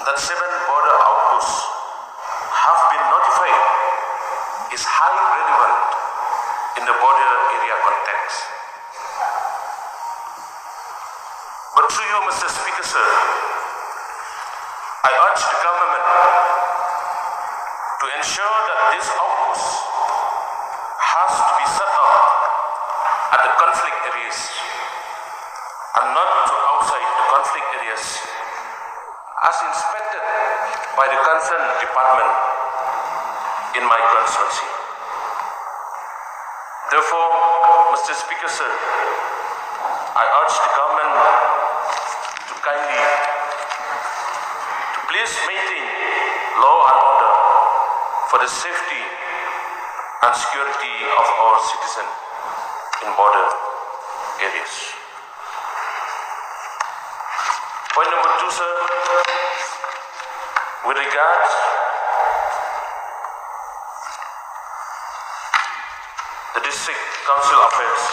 that 7 border outposts have been notified is highly relevant in the border area context. But through you, Mr. Speaker, sir, I urge the government to ensure that this outpost has to be set up at the conflict areas and not to outside the conflict areas as inspected by the concerned department in my constituency. Therefore, Mr. Speaker, sir, I urge the government to kindly please maintain law and order for the safety and security of our citizens in border areas. Point number 2, sir, with regards the district council affairs.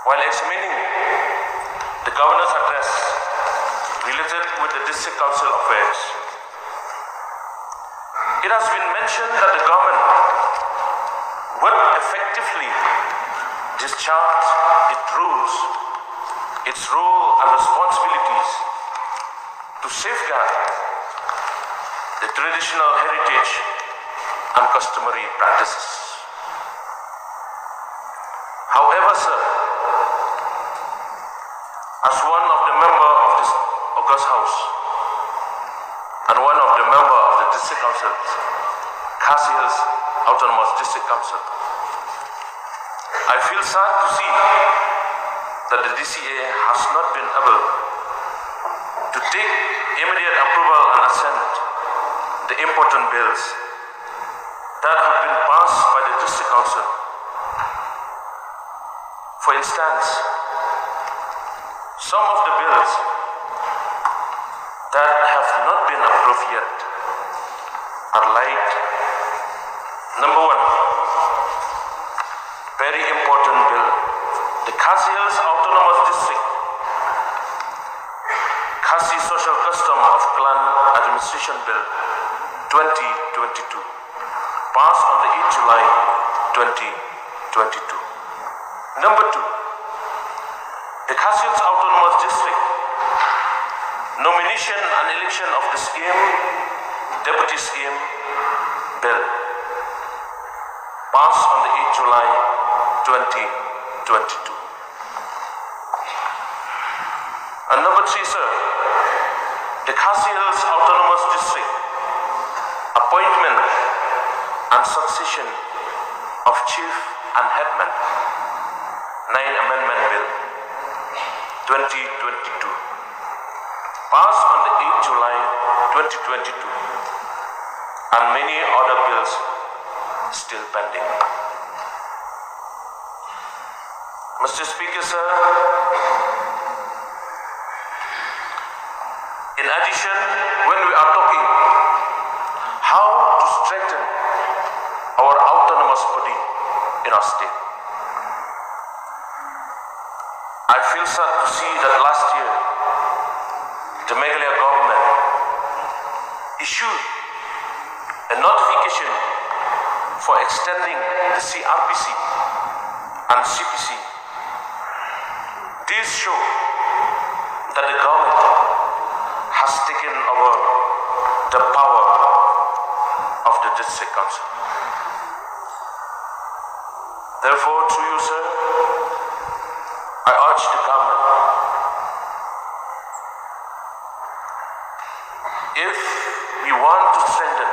While examining the governor's address related with the district council affairs, it has been mentioned that the government would effectively discharge its role and responsibilities to safeguard the traditional heritage and customary practices. However, sir, as one of the members of this August House and one of the members of the District Council, Khasi Hills Autonomous District Council, I feel sad to see that the DCA has not been able to take immediate approval and assent the important bills that have been passed by the District Council. For instance, some of the bills that have not been approved yet are like, number 1, very important bill, the Khasi Hills Autonomous District, Khasi Social Custom of Clan Administration Bill 2022, passed on the 8th July 2022. Number 2, the Khasi Hills Autonomous District Nomination and Election of the Scheme, Deputy Scheme Bill, passed on the 8th July 2022. And number 3, sir, the Khasi Hills Autonomous District Appointment and Succession of Chief and Headman, 9 Amendment Bill 2022, passed on the 8th July 2022, and many other bills still pending. Mr. Speaker, sir, in addition, when we are talking how to strengthen our autonomous body in our state, I feel sad to see that last year the Meghalaya government issued a notification for extending the CRPC and CPC. These show that the government has taken over the power of the district council. Therefore, to you, sir, I urge the government, if we want to strengthen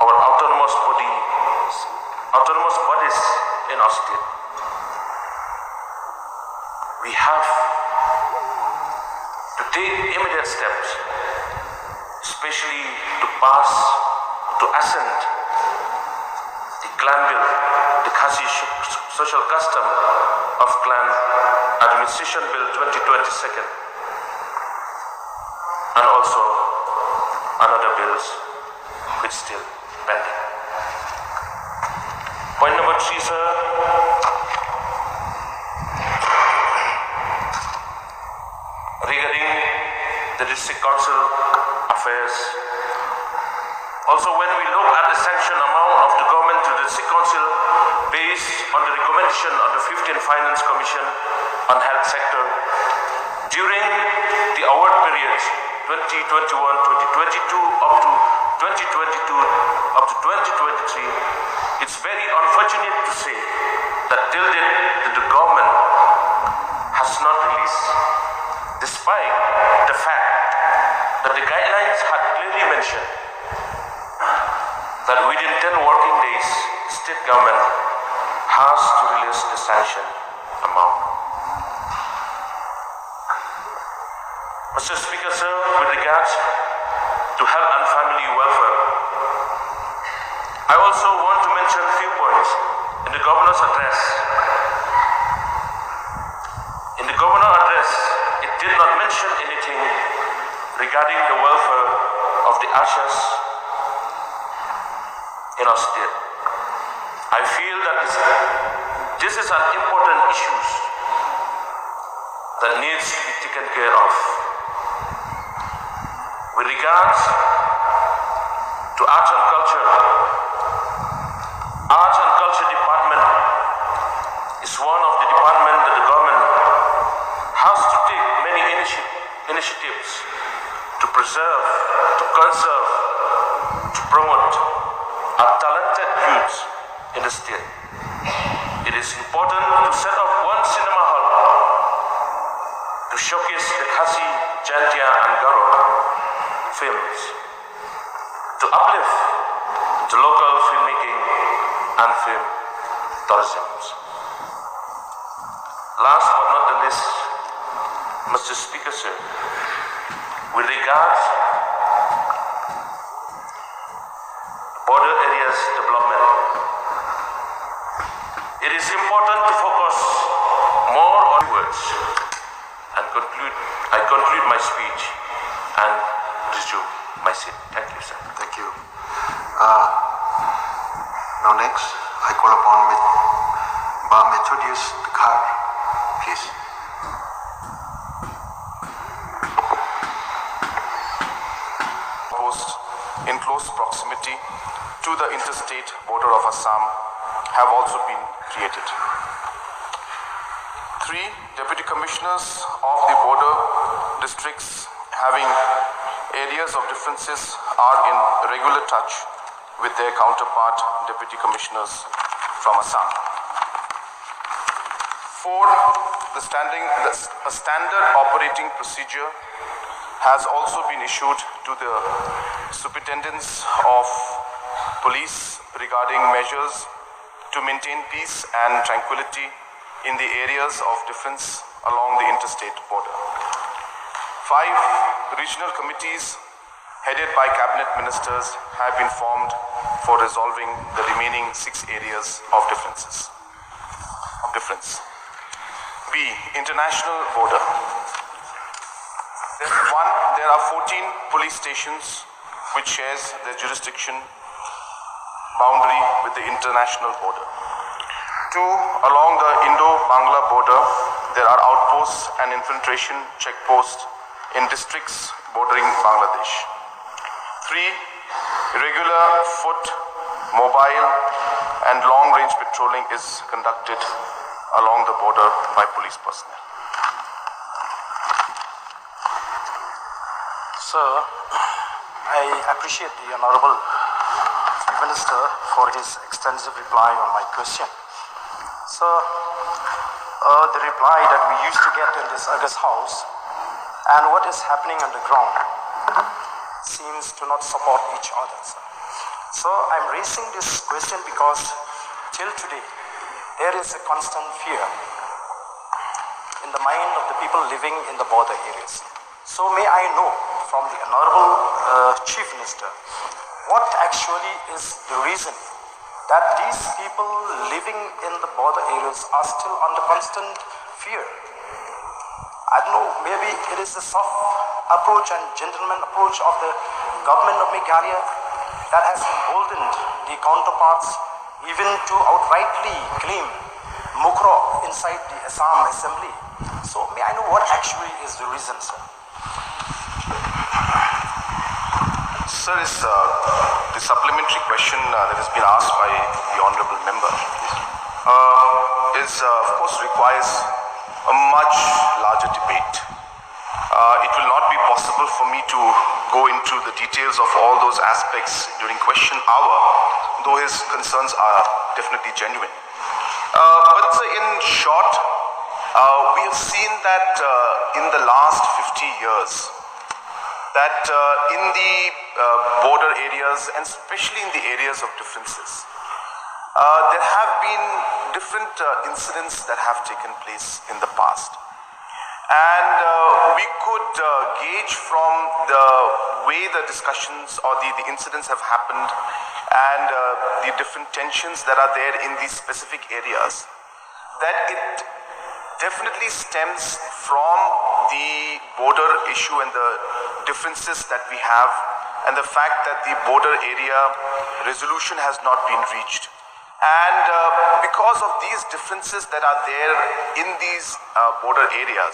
our autonomous bodies in our state, we have to take immediate steps, especially to assent the clan bill, the Khasi Social Custom of Clan Administration Bill 2022, and also another bills which still pending. Point number 3, sir, regarding the district council affairs. Also, when we look at the sanction amount of the government to the district council based on the recommendation of the 15th Finance Commission on health sector, during the award period 2021-2022 up to 2022 up to 2023, it's very unfortunate to say that till date the government has not released, despite the fact that the guidelines had clearly mentioned that within 10 working days, state government has to release the sanction amount. Mr. Speaker, sir, with regards to health and family welfare, I also want to mention a few points in the governor's address. In the governor's address, it did not mention anything regarding the welfare of the Ashas in our state. I feel that this is an important issue that needs to be taken care of. With regards to arts and culture department is one of the departments that the government has to take many initiatives to preserve, to conserve, to promote our talented youth in the state. It is important to set up one cinema hall to showcase the Khasi, Jantia and Garo films, to uplift the local filmmaking and film tourism. Last but not the least, Mr. Speaker, sir, with regards border areas development, it is important to focus more on words and I conclude my speech and resume my seat. Thank you, sir. Thank you. Now next, I call upon Methodius Dakar, please. Post in close proximity to the interstate border of Assam have also been created. 3 deputy commissioners of the border districts having areas of differences are in regular touch with their counterpart deputy commissioners from Assam. 4, a standard operating procedure has also been issued to the superintendents of police regarding measures to maintain peace and tranquility in the areas of difference along the interstate border. 5 regional committees headed by cabinet ministers have been formed for resolving the remaining 6 areas of difference. B, international border. There are 14 police stations which shares their jurisdiction boundary with the international border. 2, along the Indo-Bangla border, there are outposts and infiltration checkposts in districts bordering Bangladesh. 3, regular foot, mobile and long-range patrolling is conducted along the border by police personnel. Sir, I appreciate the Honorable Minister for his extensive reply on my question. Sir, the reply that we used to get in this August House and what is happening on the ground seems to not support each other, sir. So I'm raising this question because till today there is a constant fear in the mind of the people living in the border areas. So may I know from the Honorable Chief Minister what actually is the reason that these people living in the border areas are still under constant fear? I don't know, maybe it is the soft approach and gentleman approach of the government of Meghalaya that has emboldened the counterparts even to outrightly claim Mukro inside the Assam Assembly. So may I know what actually is the reason, sir? Sir, is the supplementary question that has been asked by the honourable member of course requires a much larger debate. It will not be possible for me to go into the details of all those aspects during question hour, though his concerns are definitely genuine. But in short, we have seen that in the last 50 years, that in the border areas, and especially in the areas of differences, there have been different incidents that have taken place in the past. And we could gauge from the way the discussions or the incidents have happened and the different tensions that are there in these specific areas, that it definitely stems from the border issue and the differences that we have, and the fact that the border area resolution has not been reached. And because of these differences that are there in these border areas,